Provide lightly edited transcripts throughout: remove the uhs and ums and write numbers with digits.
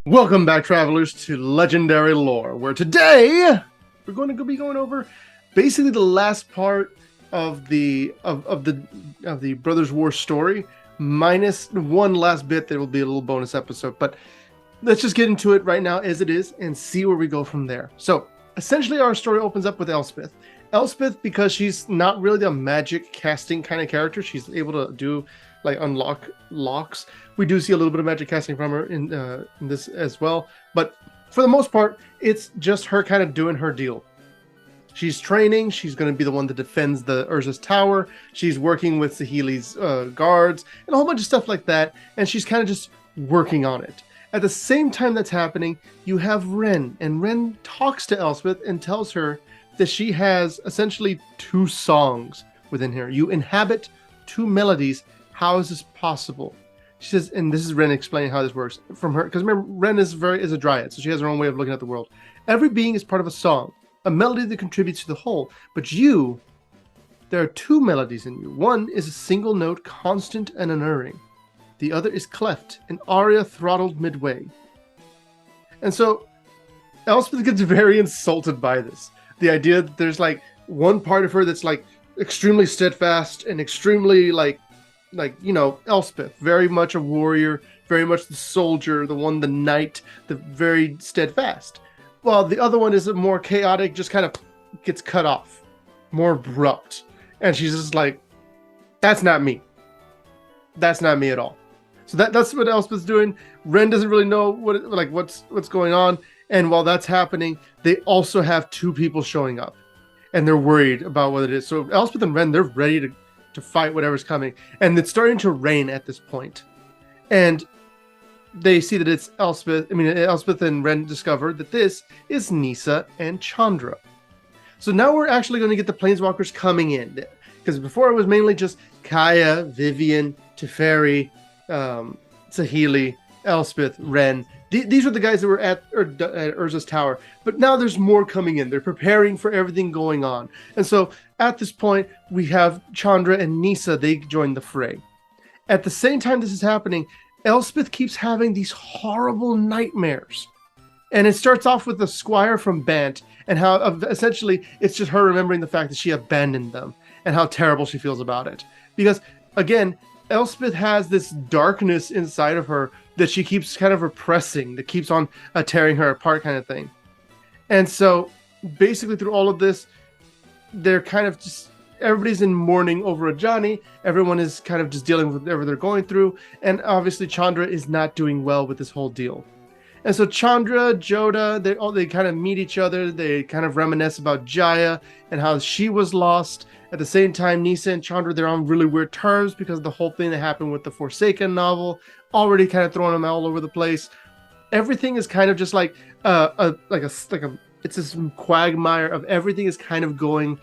Welcome back, travelers, to Legendary Lore, where today we're going to be going over basically the last part of the Brothers War story, minus one last bit. There will be a little bonus episode, but let's just get into it right now as it is and see where we go from there. So essentially, our story opens up with Elspeth. Elspeth, because she's not really a magic casting kind of character, she's able to do unlock locks. We do see a little bit of magic casting from her in this as well, but for the most part, it's just her kind of doing her deal. She's training. She's going to be the one that defends the Urza's tower. She's working with Saheeli's guards and a whole bunch of stuff like that, and she's kind of just working on it. At the same time that's happening, you have Ren, and Ren talks to Elspeth and tells her that she has essentially two songs within her. You inhabit two melodies. How is this possible? She says, and this is Ren explaining how this works from her, because remember, Ren is a dryad, so she has her own way of looking at the world. Every being is part of a song, a melody that contributes to the whole. But there are two melodies in you. One is a single note, constant and unerring. The other is cleft, an aria throttled midway. And so Elspeth gets very insulted by this. The idea that there's one part of her that's extremely steadfast and extremely Elspeth, very much a warrior, very much the soldier, the knight, the very steadfast. While the other one is a more chaotic, just kind of gets cut off, more abrupt. And she's just like, that's not me. That's not me at all. So that's what Elspeth's doing. Ren doesn't really know what's going on. And while that's happening, they also have two people showing up. And they're worried about what it is. So Elspeth and Ren, they're ready to fight whatever's coming. And it's starting to rain at this point. And they see that it's Elspeth. Elspeth and Ren discover that this is Nissa and Chandra. So now we're actually going to get the Planeswalkers coming in. Because before it was mainly just Kaya, Vivian, Teferi, Saheeli, Elspeth, Ren. These were the guys that were at Urza's tower. But now there's more coming in. They're preparing for everything going on. And so at this point, we have Chandra and Nissa. They join the fray. At the same time this is happening, Elspeth keeps having these horrible nightmares. And it starts off with the squire from Bant and how essentially it's just her remembering the fact that she abandoned them and how terrible she feels about it. Because, again, Elspeth has this darkness inside of her that she keeps kind of repressing, that keeps on tearing her apart kind of thing. And so basically through all of this, they're kind of just, everybody's in mourning over Ajani. Everyone is kind of just dealing with whatever they're going through. And obviously Chandra is not doing well with this whole deal. And so Chandra, Joda, they kind of meet each other. They kind of reminisce about Jaya and how she was lost. At the same time, Nissa and Chandra, they're on really weird terms because of the whole thing that happened with the Forsaken novel, already kind of throwing them all over the place. Everything is kind of just it's this quagmire of everything is kind of going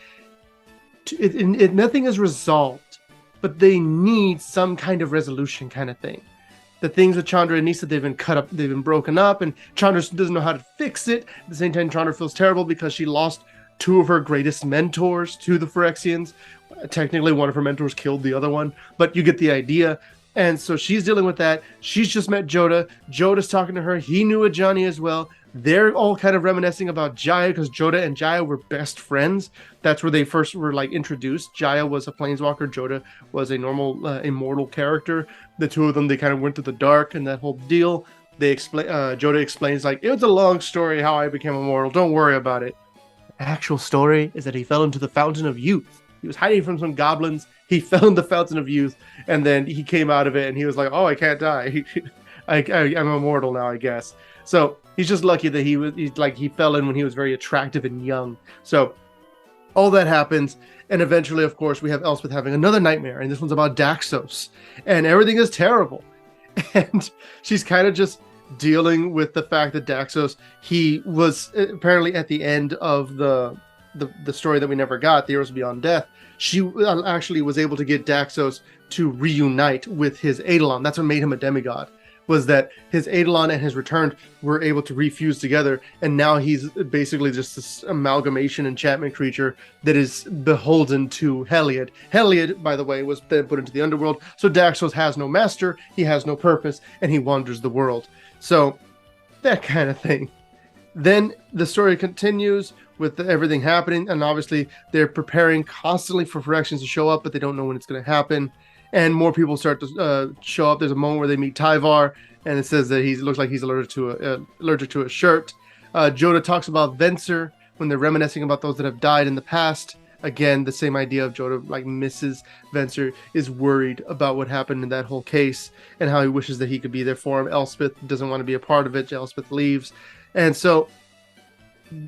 to, nothing is resolved, but they need some kind of resolution kind of thing. The things with Chandra and Nissa, they've been cut up, they've been broken up, and Chandra doesn't know how to fix it. At the same time, Chandra feels terrible because she lost two of her greatest mentors to the Phyrexians. Technically, one of her mentors killed the other one, but you get the idea. And so she's dealing with that. She's just met Joda. Joda's talking to her. He knew Ajani as well. They're all kind of reminiscing about Jaya because Joda and Jaya were best friends. That's where they first were introduced. Jaya was a planeswalker. Joda was a normal immortal character. The two of them, they kind of went to the dark and that whole deal. Joda explains it was a long story how I became immortal. Don't worry about it. The actual story is that he fell into the Fountain of Youth. He was hiding from some goblins. He fell in the Fountain of Youth, and then he came out of it, and he was like, "Oh, I can't die. I'm immortal now, I guess." So he's just lucky that he fell in when he was very attractive and young. So all that happens, and eventually, of course, we have Elspeth having another nightmare, and this one's about Daxos, and everything is terrible, and she's kind of just dealing with the fact that Daxos, he was apparently at the end of the story that we never got, the Heroes Beyond Death. She actually was able to get Daxos to reunite with his Eidolon. That's what made him a demigod, was that his Eidolon and his Returned were able to refuse together, and now he's basically just this amalgamation enchantment creature that is beholden to Heliod. Heliod, by the way, was then put into the underworld, so Daxos has no master, he has no purpose, and he wanders the world. So that kind of thing. Then the story continues with everything happening, and obviously they're preparing constantly for Phyrexians to show up, but they don't know when it's going to happen. And more people start to show up. There's a moment where they meet Tyvar, and it says that he looks like he's allergic to a shirt. Joda talks about Venser when they're reminiscing about those that have died in the past. Again, the same idea of Joda, like Mrs. Venser, is worried about what happened in that whole case and how he wishes that he could be there for him. Elspeth doesn't want to be a part of it. Elspeth leaves. And so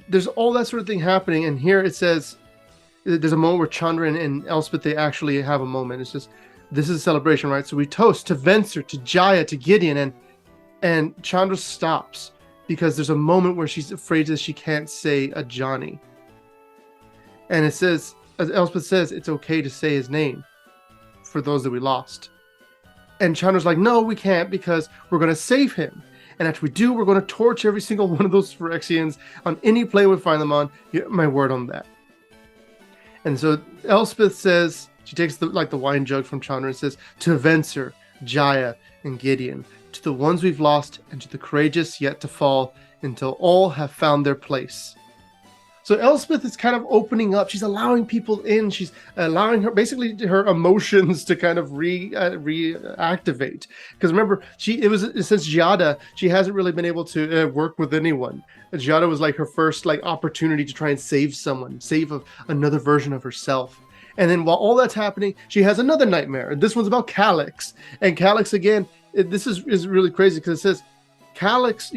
there's all that sort of thing happening. And here it says, there's a moment where Chandra and Elspeth, they actually have a moment. It's just, this is a celebration, right? So we toast to Venser, to Jaya, to Gideon, and Chandra stops because there's a moment where she's afraid that she can't say a Johnny. And it says, as Elspeth says, it's okay to say his name for those that we lost. And Chandra's like, no, we can't, because we're going to save him. And after we do, we're going to torch every single one of those Phyrexians on any plane we find them on. You have my word on that. And so Elspeth says, she takes the wine jug from Chandra and says, to Venser, Jaya, and Gideon, to the ones we've lost, and to the courageous yet to fall, until all have found their place. So Elspeth is kind of opening up. She's allowing people in. She's allowing her emotions to kind of reactivate. Because remember, since Giada, she hasn't really been able to work with anyone. Giada was like her first opportunity to try and save someone, save another version of herself. And then while all that's happening, she has another nightmare. This one's about Calix. And Calix, again, this is really crazy because it says, Calix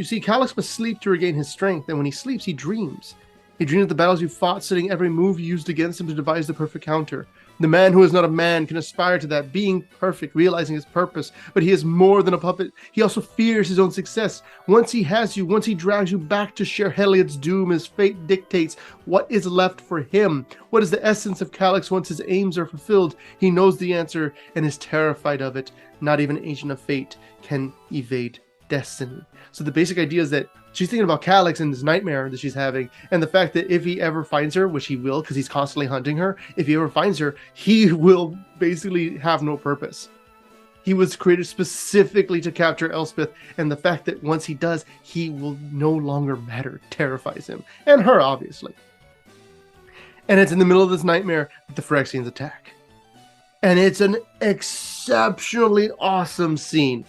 must sleep to regain his strength. And when he sleeps, he dreams. He dreams of the battles you fought, studying every move you used against him to devise the perfect counter. The man who is not a man can aspire to that, being perfect, realizing his purpose. But he is more than a puppet. He also fears his own success. Once he has you, once he drags you back to share Heliod's doom, his fate dictates what is left for him. What is the essence of Calix once his aims are fulfilled? He knows the answer and is terrified of it. Not even an agent of fate can evade destiny. So the basic idea is that she's thinking about Calix and this nightmare that she's having, and the fact that if he ever finds her, which he will because he's constantly hunting her, if he ever finds her, he will basically have no purpose. He was created specifically to capture Elspeth, and the fact that once he does, he will no longer matter terrifies him, and her, obviously. And it's in the middle of this nightmare that the Phyrexians attack. And it's an exceptionally awesome scene.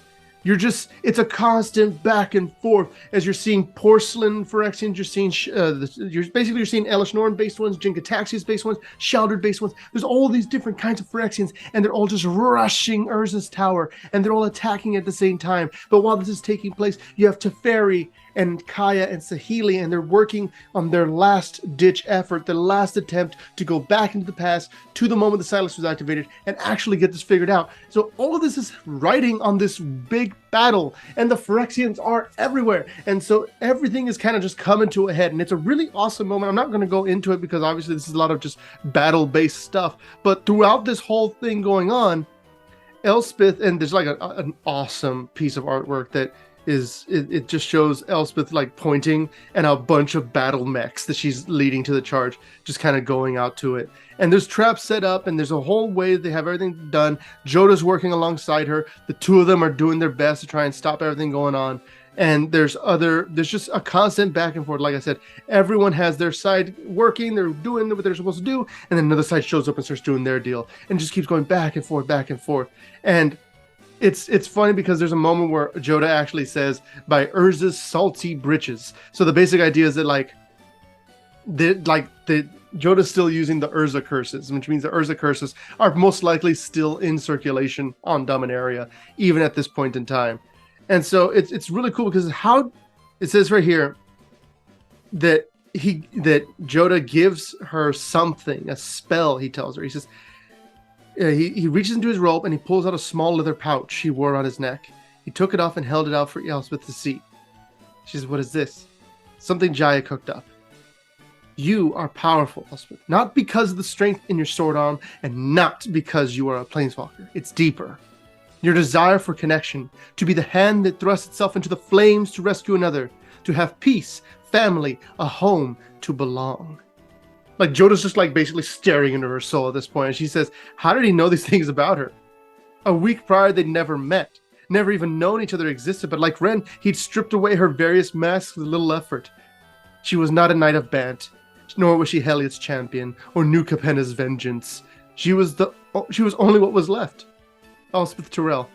It's a constant back and forth as you're seeing porcelain Phyrexians, you're seeing you're seeing Elish Norn based ones, Jin-Gataxias based ones, Shaldred based ones. There's all these different kinds of Phyrexians, and they're all just rushing Urza's tower, and they're all attacking at the same time. But while this is taking place, you have Teferi and Kaya and Saheeli, and they're working on their last ditch effort, their last attempt to go back into the past to the moment the Silex was activated and actually get this figured out. So all of this is riding on this big battle, and the Phyrexians are everywhere, and so everything is kind of just coming to a head, and it's a really awesome moment. I'm not going to go into it because obviously this is a lot of just battle-based stuff, but throughout this whole thing going on, Elspeth, and there's an awesome piece of artwork that it just shows Elspeth pointing and a bunch of battle mechs that she's leading to the charge, just kind of going out to it. And there's traps set up, and there's a whole way they have everything done. Joda's working alongside her. The two of them are doing their best to try and stop everything going on. And there's just a constant back and forth. Like I said, everyone has their side working, they're doing what they're supposed to do, and then another side shows up and starts doing their deal, and just keeps going back and forth, back and forth. And it's funny because there's a moment where Joda actually says, by Urza's salty britches. So the basic idea is that Joda's still using the Urza curses, which means the Urza curses are most likely still in circulation on Dominaria, even at this point in time. And so it's really cool because how it says right here that Joda gives her something, a spell. He tells her, he says, he reaches into his robe and he pulls out a small leather pouch he wore on his neck. He took it off and held it out for Elspeth to see. She says, what is this? Something Jaya cooked up. You are powerful, Elspeth, not because of the strength in your sword arm and not because you are a planeswalker. It's deeper. Your desire for connection, to be the hand that thrusts itself into the flames to rescue another, to have peace, family, a home, to belong. Joda's just basically staring into her soul at this point. And she says, how did he know these things about her? A week prior, they'd never met. never even known each other existed, but like Ren, he'd stripped away her various masks with little effort. She was not a knight of Bant, nor was she Heliot's champion, or New Capenna's vengeance. She was only what was left. Elspeth Tyrell.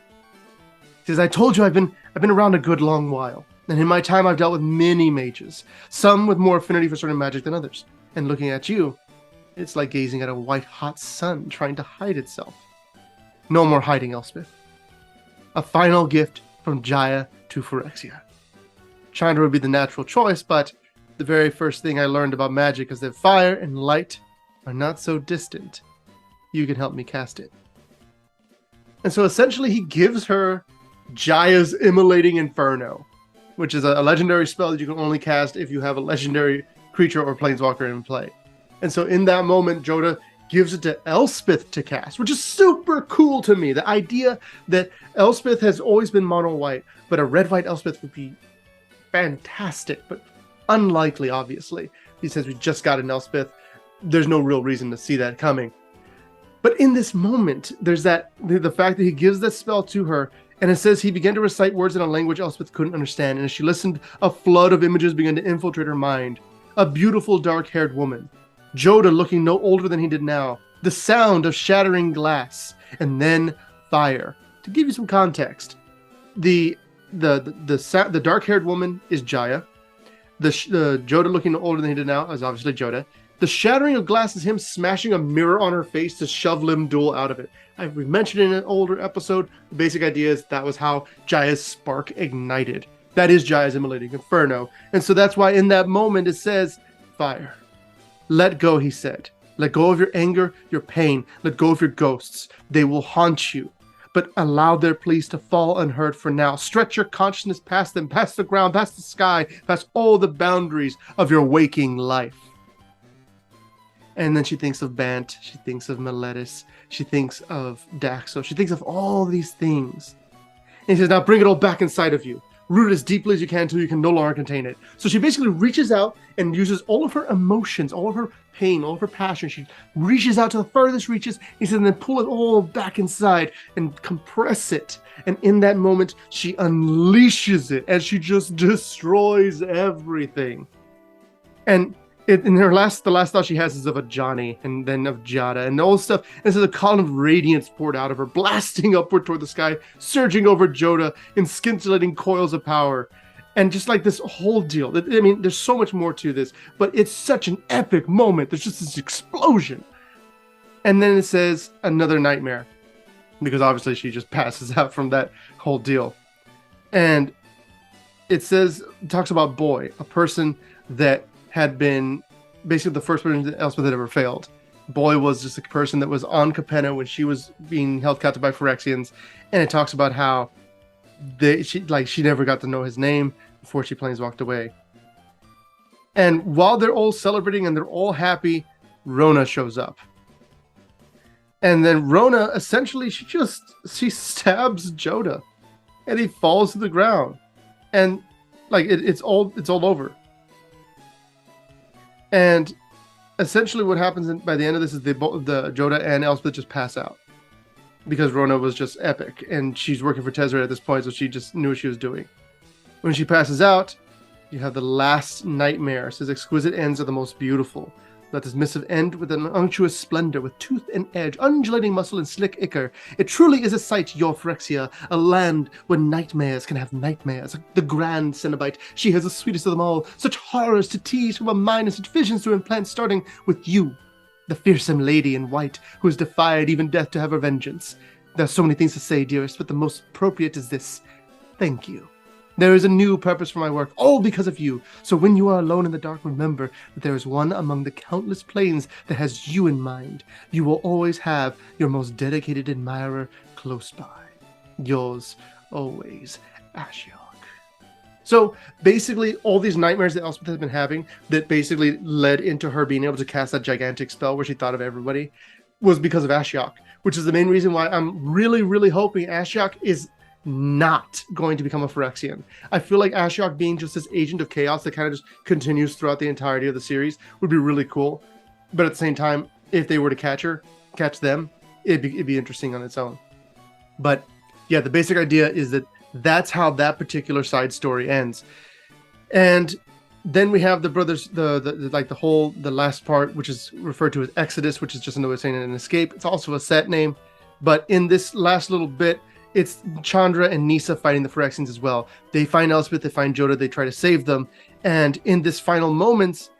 He says, I told you I've been around a good long while, and in my time I've dealt with many mages, some with more affinity for certain magic than others. And looking at you, it's like gazing at a white-hot sun trying to hide itself. No more hiding, Elspeth. A final gift from Jaya to Phyrexia. Chandra would be the natural choice, but the very first thing I learned about magic is that fire and light are not so distant. You can help me cast it. And so essentially he gives her Jaya's Immolating Inferno, which is a legendary spell that you can only cast if you have a legendary creature or planeswalker in play. And so in that moment, Joda gives it to Elspeth to cast, which is super cool to me. The idea that Elspeth has always been mono white, but a red-white Elspeth would be fantastic, but unlikely, obviously. He says we just got an Elspeth. There's no real reason to see that coming. But in this moment, there's the fact that he gives that spell to her, and it says he began to recite words in a language Elspeth couldn't understand, and as she listened, a flood of images began to infiltrate her mind. A beautiful dark-haired woman, Joda looking no older than he did now, the sound of shattering glass, and then fire. To give you some context, the dark-haired woman is Jaya. The Joda looking no older than he did now is obviously Joda. The shattering of glass is him smashing a mirror on her face to shove Lim-Dul out of it. We've mentioned in an older episode, the basic idea is that was how Jaya's spark ignited. That is Jaya's Immolating Inferno. And so that's why in that moment it says, fire. Let go, he said. Let go of your anger, your pain. Let go of your ghosts. They will haunt you. But allow their pleas to fall unheard for now. Stretch your consciousness past them, past the ground, past the sky, past all the boundaries of your waking life. And then she thinks of Bant, she thinks of Meletis, she thinks of Daxo, she thinks of all these things. And he says, now bring it all back inside of you. Root it as deeply as you can until you can no longer contain it. So she basically reaches out and uses all of her emotions, all of her pain, all of her passion. She reaches out to the furthest reaches. He says, and then pull it all back inside and compress it. And in that moment, she unleashes it and she just destroys everything. And the last thought she has is of a Johnny and then of Jada and all this stuff. And so the column of radiance poured out of her, blasting upward toward the sky, surging over Joda in scintillating coils of power. And just like this whole deal. I mean, there's so much more to this, but it's such an epic moment. There's just this explosion. And then it says another nightmare, because obviously she just passes out from that whole deal. And it talks about Boy, a person that had been basically the first person that Elspeth had ever failed. Boy was just a person that was on Capenna when she was being held captive by Phyrexians, and it talks about how she never got to know his name before she planeswalked away. And while they're all celebrating and they're all happy, Rona shows up. And then Rona essentially she stabs Joda, and he falls to the ground, and it's all over. And essentially what happens by the end of this is the Joda and Elspeth just pass out. Because Rona was just epic. And she's working for Tezzeret at this point, so she just knew what she was doing. When she passes out, you have the last nightmare. It says, exquisite ends are the most beautiful. Let this missive end with an unctuous splendor, with tooth and edge, undulating muscle and slick ichor. It truly is a sight, your Phyrexia, a land where nightmares can have nightmares. The grand Cenobite, she has the sweetest of them all. Such horrors to tease from a mind and such visions to implant, starting with you, the fearsome lady in white, who has defied even death to have her vengeance. There are so many things to say, dearest, but the most appropriate is this. Thank you. There is a new purpose for my work, all because of you. So when you are alone in the dark, remember that there is one among the countless planes that has you in mind. You will always have your most dedicated admirer close by. Yours always, Ashiok. So basically, all these nightmares that Elspeth has been having that basically led into her being able to cast that gigantic spell where she thought of everybody was because of Ashiok, which is the main reason why I'm really, really hoping Ashiok is not going to become a Phyrexian. I feel like Ashiok being just this agent of chaos that kind of just continues throughout the entirety of the series would be really cool. But at the same time, if they were to catch them, it'd be interesting on its own. But Yeah, the basic idea is that that's how that particular side story ends. And then we have the brothers, the last part, which is referred to as Exodus, which is just another way of saying an escape. It's also a set name. But in this last little bit, it's Chandra and Nisa fighting the Phyrexians as well. They find Elspeth, they find Jodah, they try to save them. And in this final moments,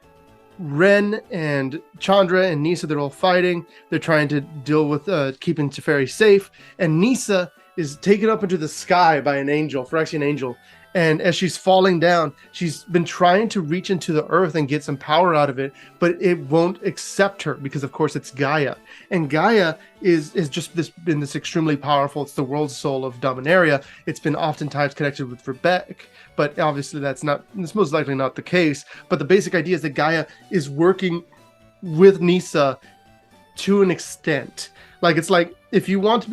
Ren and Chandra and Nisa, they're all fighting. They're trying to deal with keeping Teferi safe. And Nisa is taken up into the sky by an angel, Phyrexian angel. And as she's falling down, she's been trying to reach into the earth and get some power out of it, but it won't accept her because, of course, it's Gaia. And Gaia is just been this extremely powerful. It's the world soul of Dominaria. It's been oftentimes connected with Verbeck, but obviously it's most likely not the case. But the basic idea is that Gaia is working with Nisa to an extent. Like, it's like, if you want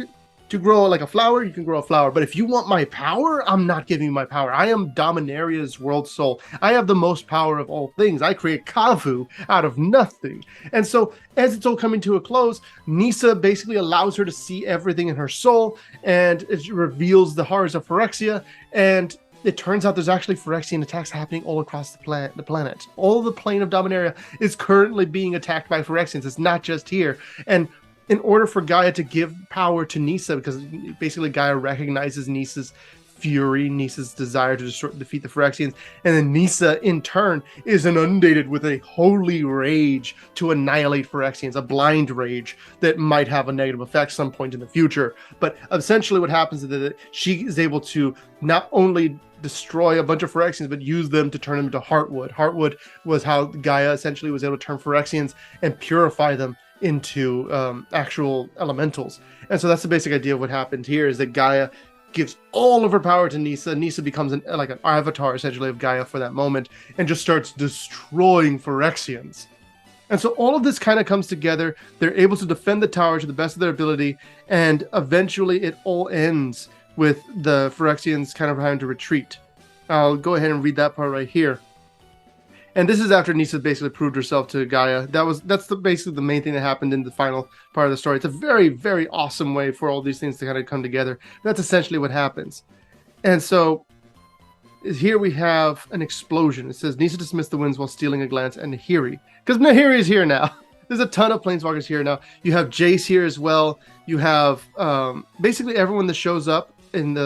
to grow like a flower, you can grow a flower. But if you want my power, I'm not giving you my power. I am Dominaria's world soul. I have the most power of all things. I create Kavu out of nothing. And so as it's all coming to a close, Nisa basically allows her to see everything in her soul, and it reveals the horrors of Phyrexia. And it turns out there's actually Phyrexian attacks happening all across the planet. All the plane of Dominaria is currently being attacked by Phyrexians. It's not just here. And in order for Gaia to give power to Nisa, because basically Gaia recognizes Nisa's fury, Nisa's desire to defeat the Phyrexians, and then Nisa, in turn, is inundated with a holy rage to annihilate Phyrexians, a blind rage that might have a negative effect some point in the future. But essentially what happens is that she is able to not only destroy a bunch of Phyrexians, but use them to turn them into Heartwood. Heartwood was how Gaia essentially was able to turn Phyrexians and purify them into actual elementals. And so that's the basic idea of what happened here, is that Gaia gives all of her power to Nisa. Nisa becomes like an avatar essentially of Gaia for that moment and just starts destroying Phyrexians. And so all of this kind of comes together. They're able to defend the tower to the best of their ability, and eventually it all ends with the Phyrexians kind of having to retreat. I'll go ahead and read that part right here. And this is after Nisa basically proved herself to Gaia. That's basically the main thing that happened in the final part of the story. It's a very, very awesome way for all these things to kind of come together. That's essentially what happens. And so here we have an explosion. It says, Nisa dismissed the winds while stealing a glance at Nahiri. Because Nahiri is here now. There's a ton of planeswalkers here now. You have Jace here as well. You have basically everyone that shows up in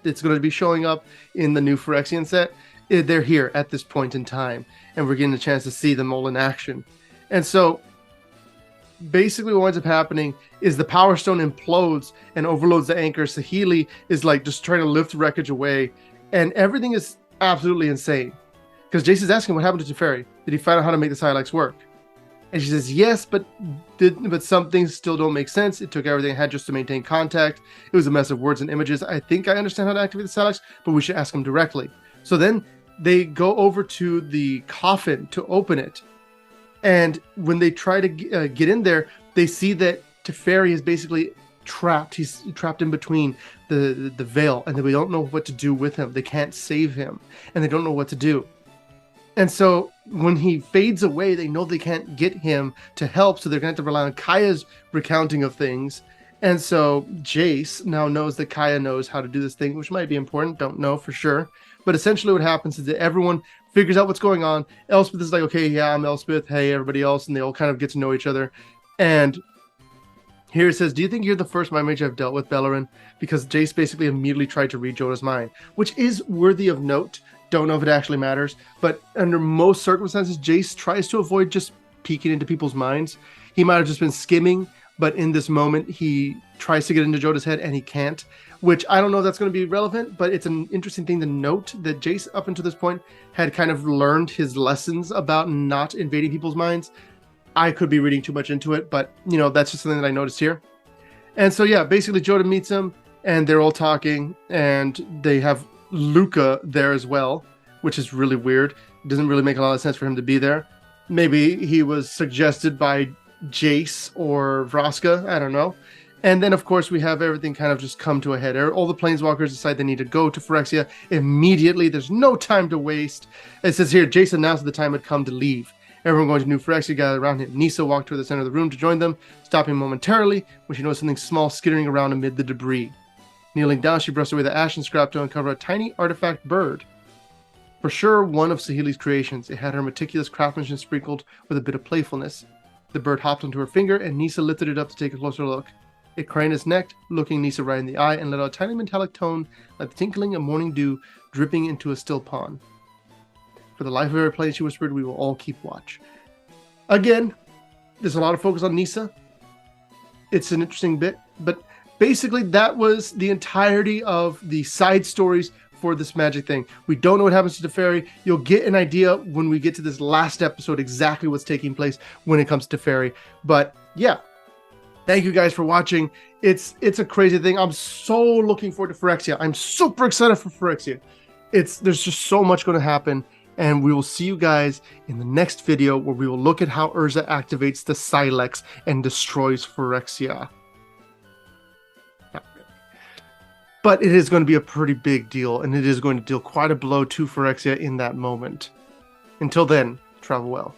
it's going to be showing up in the new Phyrexian set. They're here at this point in time, and we're getting a chance to see them all in action. And so basically what ends up happening is the Power Stone implodes and overloads the anchor. Saheeli is like just trying to lift wreckage away, and everything is absolutely insane. Because Jace is asking what happened to Teferi. Did he find out how to make the Silex work? And she says yes, but some things still don't make sense. It took everything it had just to maintain contact. It was a mess of words and images. I think I understand how to activate the Silex, but we should ask him directly. So then they go over to the coffin to open it. And when they try to get in there, they see that Teferi is basically trapped. He's trapped in between the veil, and we don't know what to do with him. They can't save him, and they don't know what to do. And so when he fades away, they know they can't get him to help, so they're going to have to rely on Kaya's recounting of things. And so Jace now knows that Kaya knows how to do this thing, which might be important. Don't know for sure. But essentially what happens is that everyone figures out what's going on. Elspeth is like, okay, yeah, I'm Elspeth. Hey, everybody else. And they all kind of get to know each other. And here it says, do you think you're the first mind mage I've dealt with, Bellerin? Because Jace basically immediately tried to read Jodah's mind, which is worthy of note. Don't know if it actually matters. But under most circumstances, Jace tries to avoid just peeking into people's minds. He might have just been skimming, but in this moment, he tries to get into Jodah's head and he can't. Which I don't know if that's going to be relevant, but it's an interesting thing to note that Jace, up until this point, had kind of learned his lessons about not invading people's minds. I could be reading too much into it, but, you know, that's just something that I noticed here. And so, yeah, basically Jodah meets him, and they're all talking, and they have Luca there as well, which is really weird. It doesn't really make a lot of sense for him to be there. Maybe he was suggested by Jace or Vraska, I don't know. And then, of course, we have everything kind of just come to a head. All the planeswalkers decide they need to go to Phyrexia immediately. There's no time to waste. It says here, Jace announced the time had come to leave. Everyone going to New Phyrexia gathered around him. Nisa walked toward the center of the room to join them, stopping momentarily when she noticed something small skittering around amid the debris. Kneeling down, she brushed away the ash and scrap to uncover a tiny artifact bird. For sure, one of Saheeli's creations. It had her meticulous craftsmanship sprinkled with a bit of playfulness. The bird hopped onto her finger, and Nisa lifted it up to take a closer look. It craned its neck, looking Nisa right in the eye, and let out a tiny metallic tone like the tinkling of morning dew dripping into a still pond. For the life of her plane, she whispered, we will all keep watch. Again, there's a lot of focus on Nisa. It's an interesting bit, but basically that was the entirety of the side stories for this magic thing. We don't know what happens to Teferi. You'll get an idea when we get to this last episode exactly what's taking place when it comes to Teferi. But yeah, thank you guys for watching. It's a crazy thing. I'm so looking forward to Phyrexia. I'm super excited for Phyrexia. There's just so much going to happen. And we will see you guys in the next video where we will look at how Urza activates the Silex and destroys Phyrexia. Not really. But it is going to be a pretty big deal, and it is going to deal quite a blow to Phyrexia in that moment. Until then, travel well.